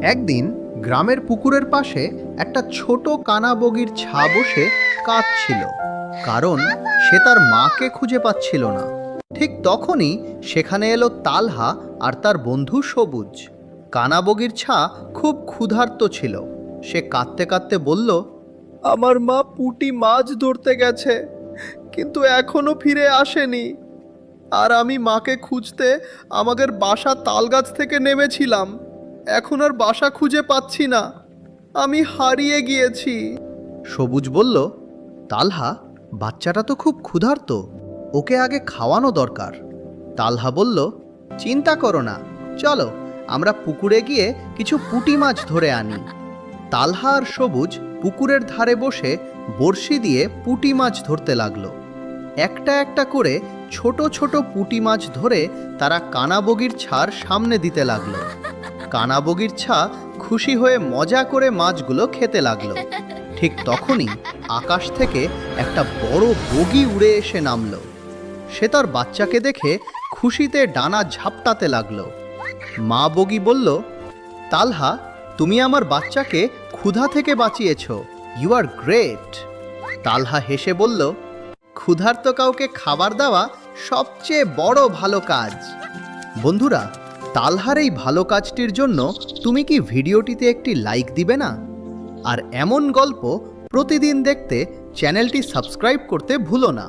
একদিন গ্রামের পুকুরের পাশে একটা ছোট কানা বগির ছা বসে কাঁদছিল, কারণ সে তার মাকে খুঁজে পাচ্ছিল না। ঠিক তখনই সেখানে এলো তালহা আর তার বন্ধু সবুজ। কানা বগির ছা খুব ক্ষুধার্ত ছিল। সে কাঁদতে কাঁদতে বলল, আমার মা পুঁটি মাছ ধরতে গেছে, কিন্তু এখনো ফিরে আসেনি। আর আমি মাকে খুঁজতে আমাদের বাসা তালগাছ থেকে নেমেছিলাম। এখন আর বাসা খুঁজে পাচ্ছি না, আমি হারিয়ে গিয়েছি। সবুজ বলল, তালহা, বাচ্চাটা তো খুব ক্ষুধার্ত, ওকে আগে খাওয়ানো দরকার। তালহা বলল, চিন্তা করো না, চলো আমরা পুকুরে গিয়ে কিছু পুঁটি মাছ ধরে আনি। তালহা আর সবুজ পুকুরের ধারে বসে বড়শি দিয়ে পুঁটি মাছ ধরতে লাগলো। একটা একটা করে ছোট ছোট পুঁটি মাছ ধরে তারা কানাবগির ছার সামনে দিতে লাগলো। কানাবগির ছা খুশি হয়ে মজা করে মাছগুলো খেতে লাগলো। ঠিক তখনই আকাশ থেকে একটা বড় বগি উড়ে এসে নামলো। সে তার বাচ্চাকে দেখে খুশিতে ডানা ঝাপটাতে লাগলো। মা বগি বলল, তালহা, তুমি আমার বাচ্চাকে ক্ষুধা থেকে বাঁচিয়েছ, ইউ আর গ্রেট। তালহা হেসে বলল, ক্ষুধার্ত কাউকে খাবার দেওয়া সবচেয়ে বড় ভালো কাজ। বন্ধুরা, তালহার এই ভালো কাজটির জন্য তুমি কি ভিডিওটিতে একটি লাইক দিবে না? আর এমন গল্প প্রতিদিন দেখতে চ্যানেলটি সাবস্ক্রাইব করতে ভুলো না।